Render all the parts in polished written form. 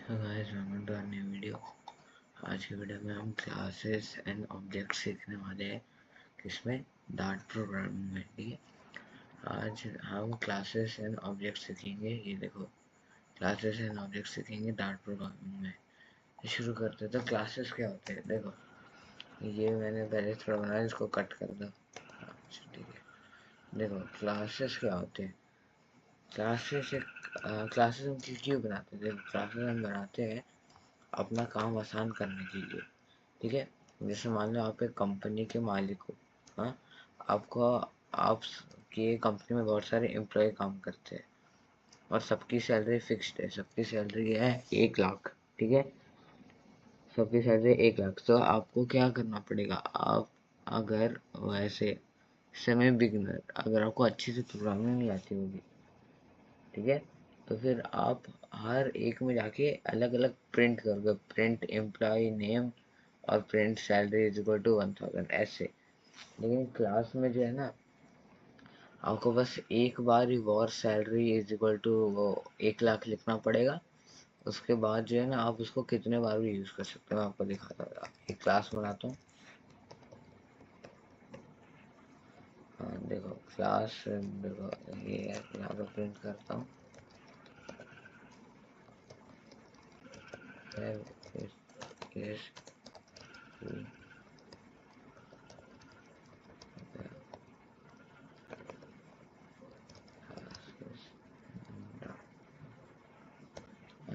Guys welcome to our new video. आज की video में हम क्लासेस एंड ऑब्जेक्ट सीखने वाले हैं। किसमें? डार्ट प्रोग्रामिंग में। ठीक है, आज हम क्लासेस एंड ऑब्जेक्ट सीखेंगे। ये देखो, क्लासेस एंड ऑब्जेक्ट सीखेंगे डार्ट प्रोग्रामिंग में। शुरू करते हैं। तो क्लासेस क्या होते हैं? देखो, ये मैंने पहले थोड़ा बनाया, इसको कट कर दो। अच्छा ठीक है। देखो, क्लासेस क्या होते हैं? क्लासेस क्लासेस हम क्यों बनाते हैं? देखो, क्लासेस हम बनाते हैं अपना काम आसान करने के लिए। ठीक है, जैसे मान लो आप एक कंपनी के मालिक हो। हाँ, आपको आपकी कंपनी में बहुत सारे एम्प्लॉय काम करते हैं और सबकी सैलरी फिक्स्ड है। सबकी सैलरी है 1 लाख। ठीक है, सबकी सैलरी 1 लाख। तो आपको क्या करना पड़ेगा? आप अगर वैसे समय बिगनर, अगर आपको अच्छी से प्रोग्रामिंग नहीं आती होगी, ठीक है, तो फिर आप हर एक में जाके अलग अलग प्रिंट करोगे। प्रिंट एम्प्लॉय नेम और print salary is equal to 1000 ऐसे। लेकिन क्लास में जो है ना, आपको बस एक बार ही var salary is equal to वो 1 लाख लिखना पड़ेगा। उसके बाद जो है ना, आप उसको कितने बार भी यूज कर सकते हो। मैं आपको दिखाता हूँ, एक क्लास बनाता हूँ। हाँ देखो, क्लास देखो, ये यहाँ पे प्रिंट करता हूँ।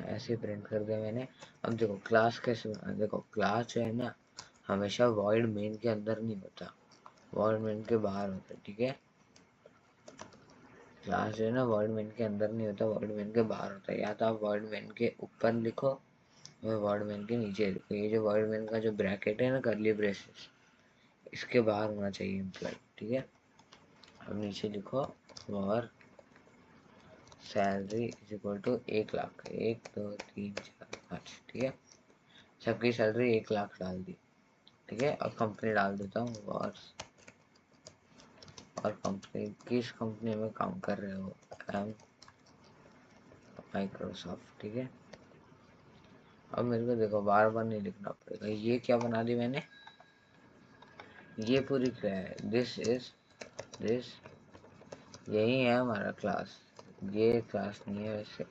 ऐसे प्रिंट कर दिया मैंने। अब देखो क्लास कैसे बना। देखो, क्लास जो है ना, हमेशा वॉइड मेन के अंदर नहीं होता, वॉइड मेन के बाहर होता है। ठीक है, क्लास जो है ना, वॉइड मेन के अंदर नहीं होता, वॉइड मेन के बाहर होता है। या तो आप वॉइड मेन के ऊपर लिखो या वॉइड मेन के नीचे लिखो। ये जो वॉइड मेन का जो ब्रैकेट है ना, करली ब्रेसेस, इसके बाहर होना चाहिए एम्प्लॉय। ठीक है, अब नीचे लिखो और salary is equal to 1 lakh. 1 2 3 4 5। ठीक है, सबकी सैलरी 1 लाख डाल दी। ठीक है, और कंपनी डाल देता हूँ और कंपनी, किस कंपनी में काम कर रहे हो? I'm Microsoft. ठीक है, अब मेरे को देखो बार बार नहीं लिखना पड़ेगा। ये क्या बना दी मैंने? ये पूरी क्या है? दिस यही है हमारा क्लास। ये क्लास नहीं है वैसे।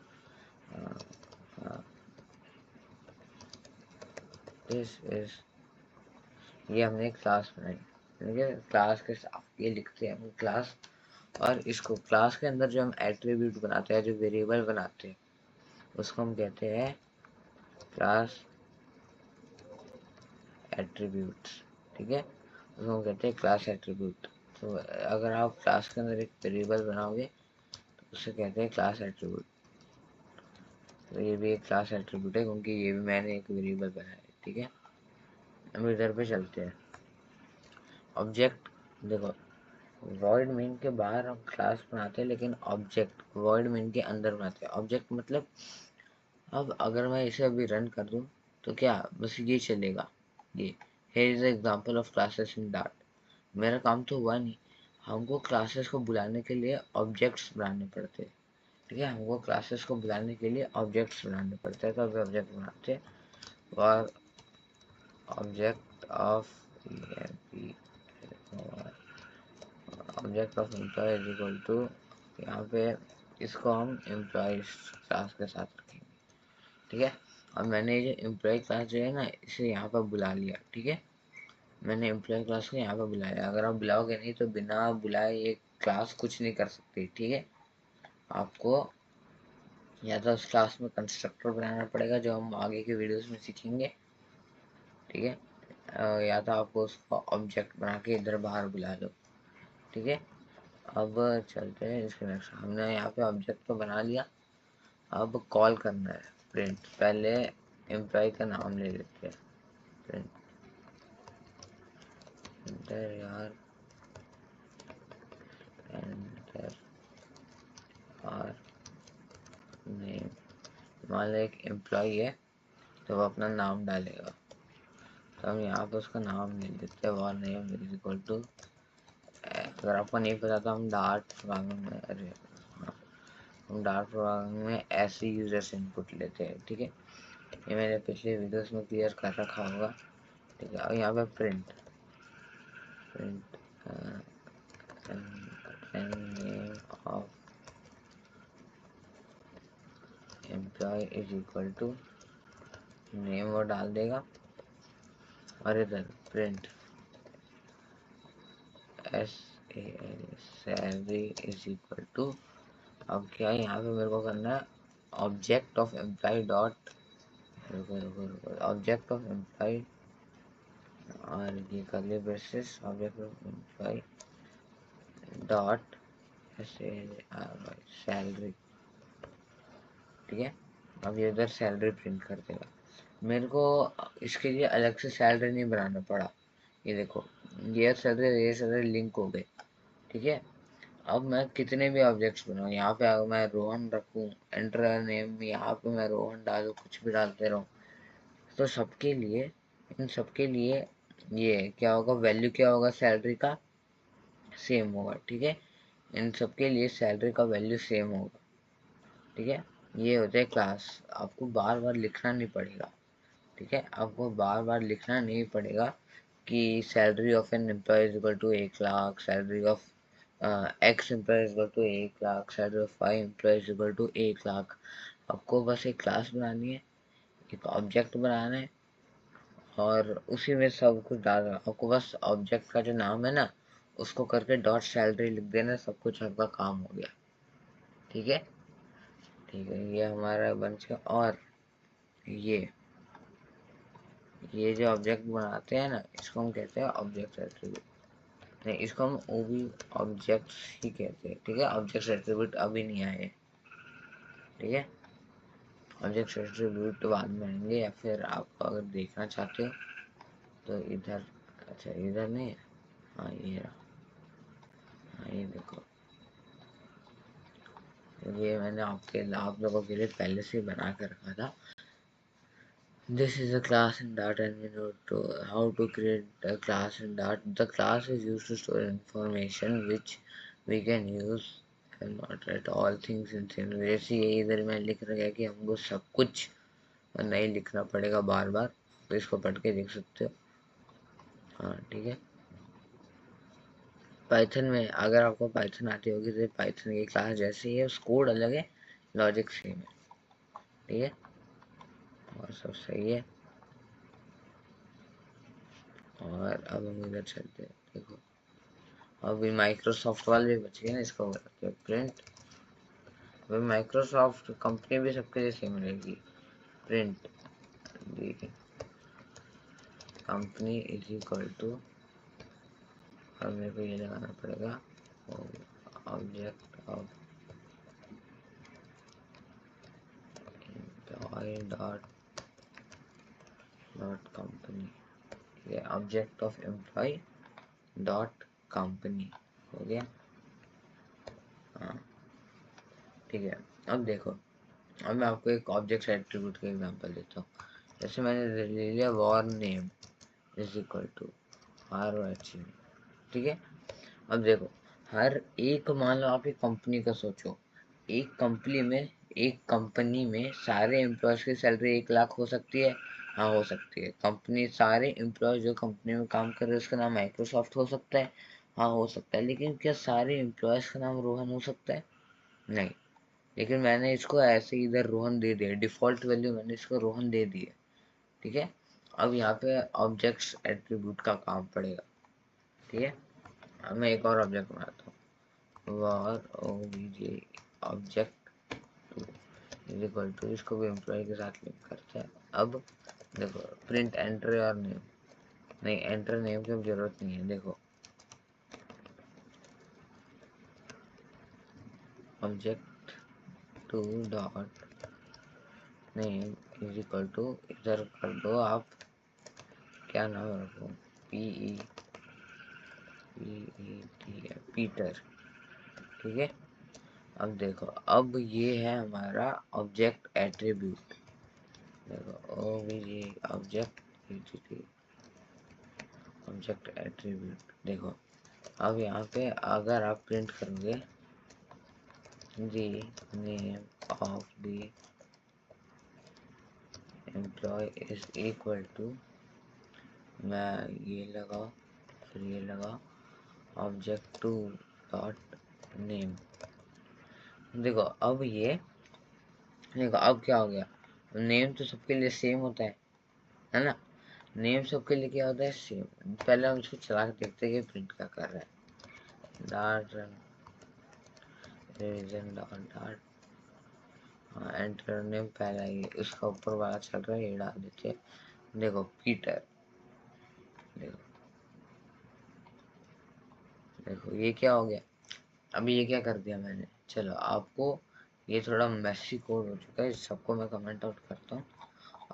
दिस इज, ये हमने एक क्लास बनाई। ठीक है, क्लास के साथ ये लिखते हैं हम क्लास। और इसको क्लास के अंदर जो हम एट्रीब्यूट बनाते हैं, जो वेरिएबल बनाते हैं, उसको हम कहते हैं क्लास एट्रीब्यूट्स। ठीक है, उसको हम कहते हैं क्लास एट्रीब्यूट। तो अगर आप क्लास के अंदर एक वेरिएबल बनाओगे तो उसे कहते हैं क्लास एट्रीब्यूट। तो ये भी एक क्लास एट्रीब्यूट है, क्योंकि ये भी मैंने एक वेरिएबल बनाया है। ठीक है, हम इधर पे चलते हैं। ऑब्जेक्ट, देखो, वॉइड मेन के बाहर हम क्लास बनाते हैं, लेकिन ऑब्जेक्ट वॉइड मेन के अंदर बनाते हैं। ऑब्जेक्ट मतलब, अब अगर मैं इसे अभी रन कर दूं तो क्या बस ये चलेगा? ये here is an example of classes in Dart। मेरा काम तो हुआ नहीं। हमको क्लासेस को बुलाने के लिए ऑब्जेक्ट्स बनाने पड़ते हैं। ठीक है, हमको क्लासेस को बुलाने के लिए ऑब्जेक्ट्स बनाने पड़ते हैं। तो अभी ऑब्जेक्ट बनाते हैं और object of object of employee is equal to, यहाँ पे इसको हम एम्प्लॉय क्लास के साथ रखेंगे। ठीक है, और मैंने ये एम्प्लॉय क्लास जो है ना, इसे यहाँ पर बुला लिया। ठीक है, मैंने एम्प्लॉय क्लास को यहाँ पर बुलाया। अगर आप बुलाओगे नहीं तो बिना बुलाए ये क्लास कुछ नहीं कर सकती। ठीक है, आपको या तो उस क्लास में कंस्ट्रक्टर बनाना पड़ेगा, जो हम आगे के वीडियोस में सीखेंगे। ठीक है, या तो आपको उसको ऑब्जेक्ट बना के इधर बाहर बुला लो। ठीक है, अब चलते हैं इसके नेक्स्ट। हमने यहाँ पे ऑब्जेक्ट तो बना लिया। अब कॉल करना है प्रिंट। पहले एम्प्लॉय का नाम ले लेते हैं। प्रिंट एंटर यार, एंटर और नेम। मान लो एक एम्प्लॉय है, तो वो अपना नाम डालेगा। तो हम यहाँ पे उसका नाम ले लेते हैं, और नेम इज इक्वल टू, अगर आपको नहीं पता तो हम डार्ट प्रोग्रामिंग में, अरे हाँ, हम डार्ट प्रोग्रामिंग में ऐसे यूजर से इनपुट लेते हैं। ठीक है, ये मैंने पिछले वीडियोस में क्लियर कर रखा होगा, ठीक है। अब यहाँ पे print name of employee is equal to name वो डाल देगा, और इधर print salary is equal to, अब क्या है यहाँ पे मेरे को करना है object of employee dot, object of employee, और ये curly braces object of employee dot salary, ठीक है। अब ये इधर सैलरी प्रिंट कर देगा। मेरे को इसके लिए अलग से सैलरी नहीं बनाना पड़ा। ये देखो, ये सैलरी लिंक हो गए, ठीक है। अब मैं कितने भी ऑब्जेक्ट्स बनाऊँ, यहाँ पे अगर मैं रोहन रखूँ, एंटर नेम यहाँ पे मैं रोहन डालूँ, कुछ भी डालते रहूँ, तो सबके लिए, इन सबके लिए ये क्या होगा, वैल्यू क्या होगा सैलरी का, सेम होगा, ठीक है। इन सबके लिए सैलरी का वैल्यू सेम होगा, ठीक है। ये होता है क्लास। आपको बार बार लिखना नहीं पड़ेगा, ठीक है। आपको बार बार लिखना नहीं पड़ेगा कि salary of N employee is equal to 1 lakh, salary of X employee is equal to 1 lakh, salary of Y employee is equal to 1 lakh. आपको बस एक क्लास बनानी है, एक ऑब्जेक्ट बनाना है, और उसी में सब कुछ डालना। आपको बस ऑब्जेक्ट का जो नाम है ना, उसको करके डॉट सैलरी लिख देना, सब कुछ आपका काम हो गया, ठीक है। ठीक है, ये हमारा बन चुका। और ये जो ऑब्जेक्ट बनाते हैं ना, इसको हम कहते हैं ऑब्जेक्ट एट्रीब्यूट। नहीं, इसको हम ओबी ऑब्जेक्ट्स ही कहते हैं, ठीक है। ऑब्जेक्ट एट्रीब्यूट अभी नहीं आए, ठीक है। ऑब्जेक्ट एट्रीब्यूट बाद में आएंगे, या फिर आप अगर देखना चाहते हो तो इधर, अच्छा इधर नहीं है, हाँ ये रहा, हाँ ये देखो, ये मैंने आप लोगों के लिए पहले से बना कर रखा था। This is a class in Dart, and we know how to create a class in Dart. The class is used to store information which we can use and not at all things in same. जैसे ये इधर मैं लिख रखा है कि हमको सब कुछ नहीं लिखना पड़ेगा बार बार, तो इसको पढ़ के देख सकते हो, हाँ ठीक है। पाइथन में अगर आपको पाइथन आती होगी तो पाइथन की क्लास जैसे ही है, कोड अलग है, लॉजिक सेम है, ठीक है, और सब सही है। और अब हम इधर चलते हैं, देखो अभी माइक्रोसॉफ्ट वाले भी बच गए ना, इसको करते हैं प्रिंट। अभी माइक्रोसॉफ्ट कंपनी भी सबके लिए सेम रहेगी, print the company is equal to, और मेरे को ये लगाना पड़ेगा object of employee dot company, ये object of employee dot company हो गया, हाँ ठीक है। अब देखो, अब मैं आपको एक ऑब्जेक्ट एट्रीब्यूट का एग्जांपल देता हूँ। जैसे मैंने ले लिया var name is equal to ROH, ठीक है। अब देखो, हर एक, मान लो आप एक कंपनी का सोचो, एक कंपनी में सारे एम्प्लॉयज की सैलरी 1 लाख हो सकती है, हाँ हो सकती है। कंपनी सारे एम्प्लॉय जो कंपनी में काम कर रहे हैं उसका नाम माइक्रोसॉफ्ट हो सकता है, हाँ हो सकता है। लेकिन क्या सारे एम्प्लॉयज का नाम रोहन हो सकता है? नहीं। लेकिन मैंने इसको ऐसे इधर रोहन दे दिया, डिफॉल्ट वैल्यू मैंने इसको रोहन दे दी है, ठीक है। अब यहाँ पे ऑब्जेक्ट्स एट्रीब्यूट का काम पड़ेगा, ठीक है। अब मैं एक और ऑब्जेक्ट बनाता हूँ, var obj object two is equal to, इसको भी एम्प्लॉय के साथ लिंक करते हैं। अब देखो, प्रिंट एंटर और नेम, नहीं एंटर नेम की जरूरत नहीं है। देखो object two dot name is equal to, इधर कर दो आप, क्या नाम रखो, पीटर, ठीक है। अब देखो, अब ये है हमारा ऑब्जेक्ट एट्रीब्यूट, देखो ऑब्जेक्ट एट्रीब्यूट, देखो अब यहाँ पे अगर आप प्रिंट करोगे the name of the employee is equal to, मैं ये लगा, फिर ये लगा ऑब्जेक्ट टू डॉट नेम। देखो अब ये, देखो अब क्या हो गया, नेम तो सबके लिए सेम होता है ना, नेम सबके लिए क्या होता है, सेम। पहले हम इसको चला के देखते हैं कि प्रिंट क्या कर रहा है। Dot run revision dot dot, enter name पहला ही उसका ऊपर वाला चल रहा है, ये डाल देते हैं। देखो पीटर, देखो देखो ये क्या हो गया, अभी ये क्या कर दिया मैंने। चलो आपको ये थोड़ा मेसी कोड हो चुका है, सबको मैं कमेंट आउट करता हूँ।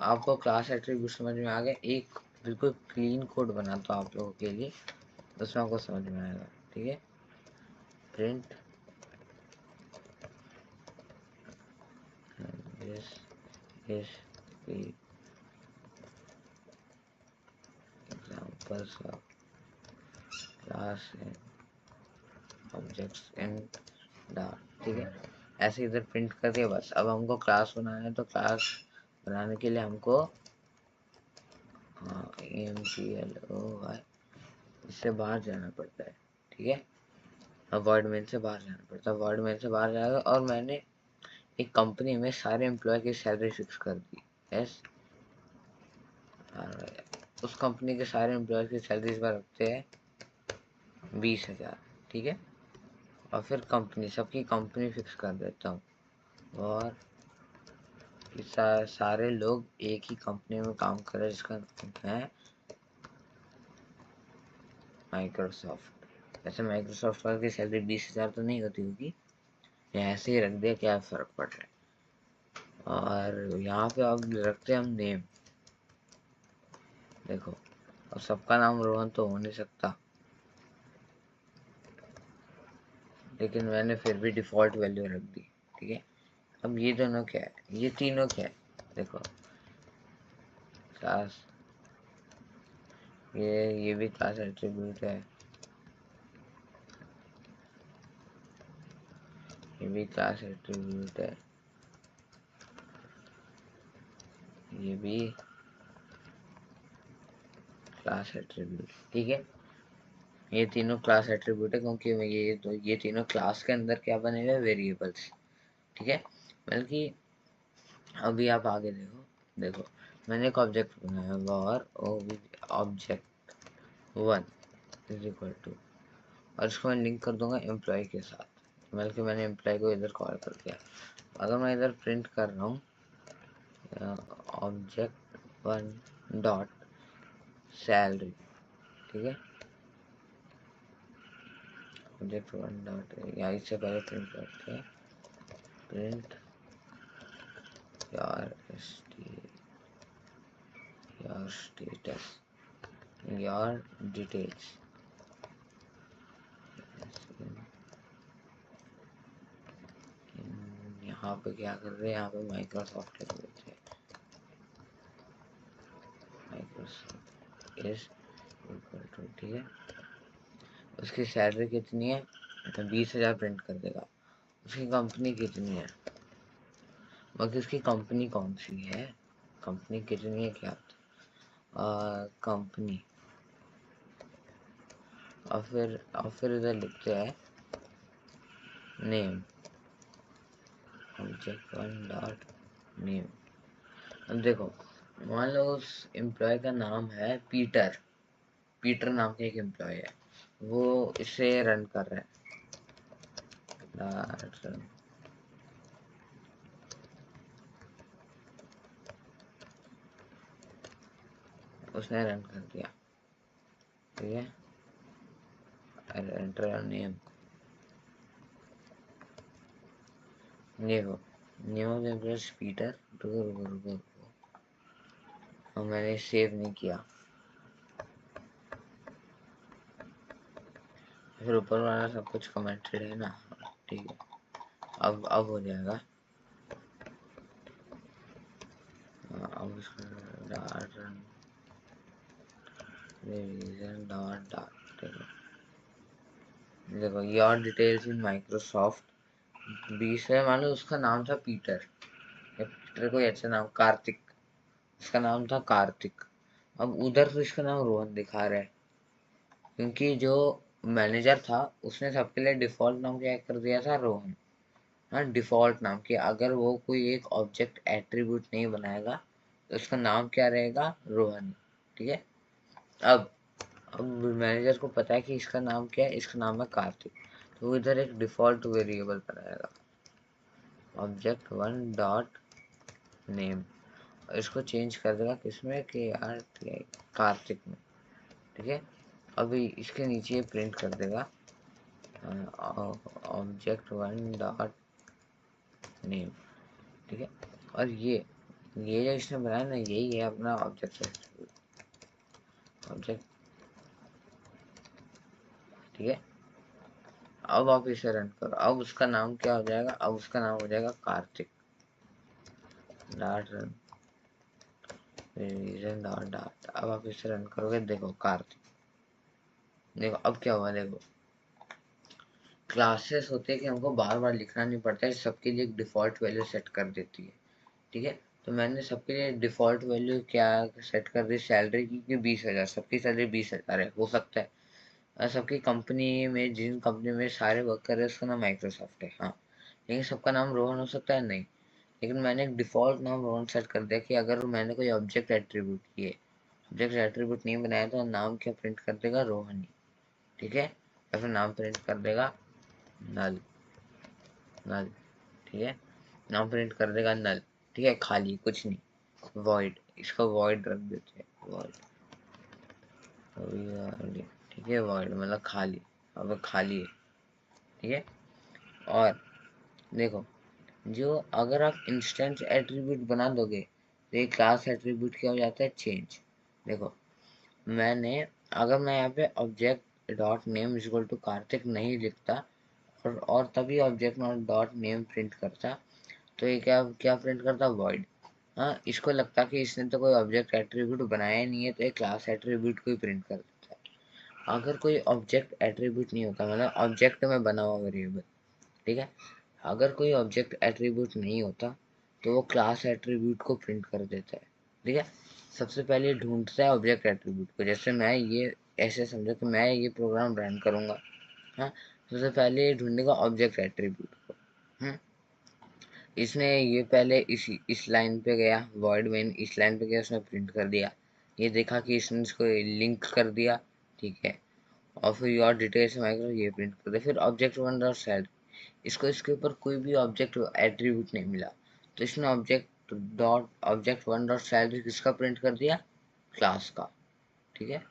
आपको क्लास एट्रीब्यूट समझ में आ गया, एक बिल्कुल क्लीन कोड बनाता हूँ आप लोगों के लिए, उसमें आपको समझ में आएगा। ठीक है, print this is the examples of class and objects in dot. ठीक है, ऐसे इधर प्रिंट कर दिया बस। अब हमको क्लास बनाना है, तो क्लास बनाने के लिए हमको employ इससे बाहर जाना पड़ता है। ठीक है, अब वर्ड मेन से बाहर जाना पड़ता है, वर्ड मेन से बाहर जाएगा। और मैंने एक कंपनी में सारे एम्प्लॉय की सैलरी फिक्स कर दी। यस, उस कंपनी के सारे एम्प्लॉय की सैलरी इस बार रखते हैं 20,000। ठीक है, और फिर कंपनी, सबकी कंपनी फिक्स कर देता हूँ, और सारे लोग एक ही कंपनी में काम कर रहे हैं जिसका नाम है माइक्रोसॉफ्ट। ऐसे माइक्रोसॉफ्ट की सैलरी 20,000 तो नहीं होती होगी, ऐसे ही रख दिया, क्या फर्क पड़ रहा है। और यहाँ पे अब रखते हैं हम नेम। देखो अब सबका नाम रोहन तो हो नहीं सकता, लेकिन मैंने फिर भी डिफ़ॉल्ट वैल्यू रख दी। ठीक है, अब ये दोनों क्या है, ये तीनों क्या है, देखो क्लास, ये भी क्लास एट्रीब्यूट है, ये भी क्लास एट्रीब्यूट है, ये भी क्लास एट्रीब्यूट। ठीक है, ये तीनों क्लास एट्रीब्यूट है, क्योंकि ये तीनों क्लास के अंदर क्या बने हुए वेरिएबल्स। ठीक है, बल्कि अभी आप आगे देखो, देखो मैंने एक ऑब्जेक्ट बनाया, और ऑब्जेक्ट 1 इज इक्वल टू, और इसको मैं लिंक कर दूंगा एम्प्लॉय के साथ, बल्कि मैंने एम्प्लॉय को इधर कॉल कर दिया। अगर मैं इधर प्रिंट कर रहा हूँ ऑब्जेक्ट 1 डॉट सैलरी, ठीक है, ऑब्जेक्ट 1 डॉट, या इससे पहले प्रिंट करते हैं, print your status, your details. यहाँ पे क्या कर रहे हैं, यहाँ पे माइक्रोसॉफ्ट लिख देते हैं, माइक्रोसॉफ्ट इज इक्वल टू। ठीक है, उसकी सैलरी कितनी है, तो 20,000 प्रिंट कर देगा। उसकी कंपनी कितनी है, बाकी उसकी कंपनी कौन सी है, कंपनी कितनी है क्या, कंपनी, और फिर इधर लिखते हैं नेम, ऑब्जेक्ट 1 डॉट नेम। अब देखो मान लो उस एम्प्लॉय का नाम है पीटर, पीटर नाम का एक एम्प्लॉय है, वो इसे रन कर रहा है, उसने रन कर दिया। ठीक है, एंटर नेम, देखो नेम ऑफ एम्प्लॉय पीटर। रुको रुको रुको रुको, और मैंने सेव नहीं किया, फिर ऊपर वाला सब कुछ कमेंटेड है ना। ठीक है, अब हो जाएगा। अब dot run revision dot dot, देखो योर डिटेल्स इन माइक्रोसॉफ्ट 20 है, मान लो उसका नाम था पीटर, या पीटर कोई अच्छा नाम, कार्तिक, इसका नाम था कार्तिक। अब उधर तो इसका नाम रोहन दिखा रहा है, क्योंकि जो मैनेजर था उसने सबके लिए डिफॉल्ट नाम क्या कर दिया था, रोहन। हाँ, डिफॉल्ट नाम कि अगर वो कोई एक ऑब्जेक्ट एट्रीब्यूट नहीं बनाएगा तो उसका नाम क्या रहेगा, रोहन। ठीक है। अब अब मैनेजर को पता है कि इसका नाम क्या है, इसका नाम है कार्तिक, तो वो इधर एक डिफॉल्ट वेरिएबल बनाएगा, ऑब्जेक्ट वन डॉट नेम, और इसको चेंज कर देगा किसमें, कि यार कार्तिक में। ठीक है। अभी इसके नीचे ये प्रिंट कर देगा ऑब्जेक्ट वन डॉट नेम। ठीक है। और ये जो इसने बनाया ना, यही है अपना ऑब्जेक्ट। ऑब्जेक्ट। ठीक है। अब आप इसे रन करो, अब उसका नाम क्या हो जाएगा, अब उसका नाम हो जाएगा Kartik dot run region dot dot. अब आप इसे रन करोगे, देखो कार्तिक, देखो अब क्या हुआ, देखो क्लासेस होते हैं कि हमको बार बार लिखना नहीं पड़ता है, सबके लिए एक डिफॉल्ट वैल्यू सेट कर देती है। ठीक है। तो मैंने सबके लिए डिफॉल्ट वैल्यू क्या सेट कर दी, सैलरी की 20,000, सबकी सैलरी 20,000 है, हो सकता है सबकी कंपनी में, जिन कंपनी में सारे वर्क कर रहे हैं उसका नाम माइक्रोसॉफ्ट है, हाँ, लेकिन सबका नाम रोहन हो सकता है, नहीं। लेकिन मैंने एक डिफॉल्ट नाम रोहन सेट कर दिया कि अगर मैंने कोई ऑब्जेक्ट एट्रीब्यूट किए, ऑब्जेक्ट एट्रीब्यूट नहीं बनाया तो नाम क्या प्रिंट कर देगा, रोहन ही। ठीक है। या फिर नाम प्रिंट कर देगा नल, नल। ठीक है। नाम प्रिंट कर देगा नल। ठीक है, खाली, कुछ नहीं, वॉइड, इसको वॉइड रख देते हैं, वॉइड। ठीक है, वॉइड मतलब खाली, अब खाली है। ठीक है। और देखो, जो अगर आप इंस्टेंस एट्रीब्यूट बना दोगे तो ये क्लास एट्रीब्यूट क्या हो जाता है, चेंज। देखो मैंने, अगर मैं यहाँ पे object dot name equal to Kartik नहीं लिखता और तभी ऑब्जेक्ट डॉट नेम प्रिंट करता, तो ये क्या क्या प्रिंट करता, वॉइड। हाँ, इसको लगता कि इसने तो कोई ऑब्जेक्ट एट्रीब्यूट बनाया नहीं है, तो ये क्लास एट्रीब्यूट को ही प्रिंट कर देता है। अगर कोई ऑब्जेक्ट एट्रीब्यूट नहीं होता, मतलब ऑब्जेक्ट में बना हुआ वेरिएबल, ठीक है, अगर कोई ऑब्जेक्ट एट्रीब्यूट नहीं होता तो वो क्लास एट्रीब्यूट को प्रिंट कर देता है। ठीक है। सबसे पहले ढूंढता है ऑब्जेक्ट एट्रीब्यूट को, जैसे मैं ये, ऐसे समझो कि मैं ये प्रोग्राम रन करूंगा। हाँ, सबसे पहले ये ढूंढेगा ऑब्जेक्ट एट्रीब्यूट को। इसने ये पहले इस लाइन पे गया, वॉइड मेन इस लाइन पे गया, उसने प्रिंट कर दिया, ये देखा कि इसने इसको लिंक कर दिया। ठीक है। और फिर योर डिटेल्स माइक्रो, ये प्रिंट कर दिया। फिर ऑब्जेक्ट वन डॉट सेट, इसको इसके ऊपर कोई भी ऑब्जेक्ट एट्रीब्यूट नहीं मिला, तो इसने ऑब्जेक्ट वन डॉट सैलरी किसका प्रिंट कर दिया, क्लास का। ठीक है।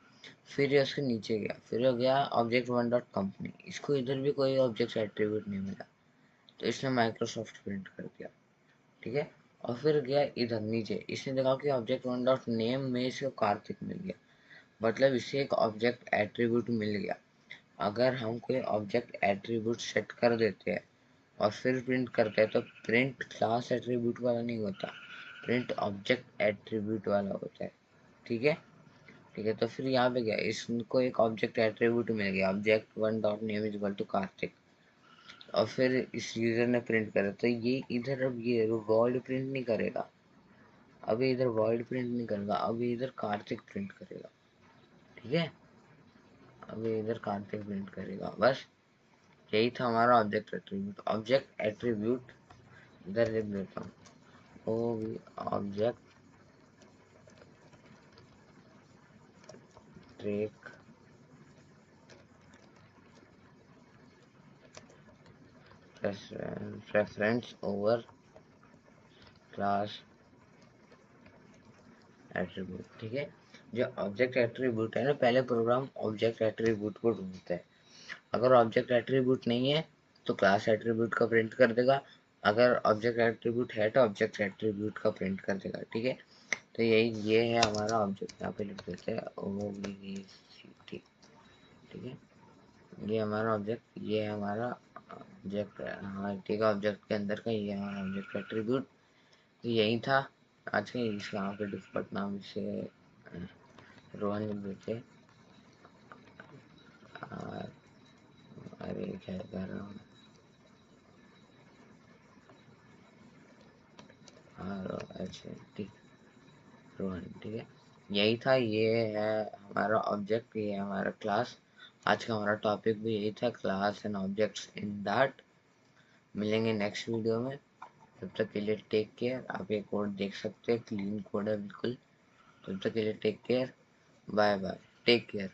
फिर ये उसके नीचे गया, फिर हो गया ऑब्जेक्ट वन डॉट कंपनी, इसको इधर भी कोई ऑब्जेक्ट एट्रीब्यूट नहीं मिला, तो इसने माइक्रोसॉफ्ट प्रिंट कर दिया। ठीक है। और फिर गया इधर नीचे, इसने देखा कि ऑब्जेक्ट वन डॉट नेम में इसको कार्तिक मिल गया, मतलब इसे एक ऑब्जेक्ट एट्रीब्यूट मिल गया। अगर हम कोई ऑब्जेक्ट एट्रीब्यूट सेट कर देते हैं और फिर प्रिंट करते हैं तो प्रिंट क्लास एट्रीब्यूट वाला नहीं होता, प्रिंट ऑब्जेक्ट एट्रीब्यूट वाला होता है। ठीक है। ठीक है। तो फिर यहाँ पे गया, इसको एक ऑब्जेक्ट एट्रीब्यूट मिल गया, object one dot name is equal to Kartik, और फिर इस यूजर ने प्रिंट करा, तो ये इधर अब ये वर्ड प्रिंट नहीं करेगा, अभी इधर वर्ड प्रिंट नहीं करेगा, अभी इधर कार्तिक प्रिंट करेगा। ठीक है। अभी इधर कार्तिक प्रिंट करेगा, बस यही था हमारा ऑब्जेक्ट एट्रीब्यूट। ऑब्जेक्ट एट्रीब्यूट इधर लिख देता हूँ, ओ भी object take preference over class attribute. ठीक है। जो ऑब्जेक्ट एट्रीब्यूट है ना, पहले प्रोग्राम ऑब्जेक्ट एट्रीब्यूट को ढूंढता है, अगर ऑब्जेक्ट एट्रीब्यूट नहीं है तो क्लास एट्रीब्यूट का प्रिंट कर देगा, अगर ऑब्जेक्ट एट्रीब्यूट है तो ऑब्जेक्ट एट्रीब्यूट का प्रिंट कर देगा। ठीक है। तो ये है हमारा ऑब्जेक्ट, यहाँ पे लिख देते हैं OBJCT। ठीक है। ये हमारा ऑब्जेक्ट, ये है हमारा ऑब्जेक्ट, हाँ ठीक है, ऑब्जेक्ट के अंदर का ये हमारा ऑब्जेक्ट एट्रीब्यूट। तो यही था आज के, इस यहाँ पे डिफॉल्ट नाम से रोहन लिख देते। अरे क्या कर रहा हूँ, हाँ अच्छा ठीक। प्रोग्रामिंग, ठीक है। यही था, ये है हमारा ऑब्जेक्ट, ये है हमारा क्लास। आज का हमारा टॉपिक भी यही था, class and objects in that. मिलेंगे नेक्स्ट वीडियो में, तब तक के लिए टेक केयर। आप ये कोड देख सकते हैं, क्लीन कोड है बिल्कुल। तब तक के लिए take care, bye bye, take care.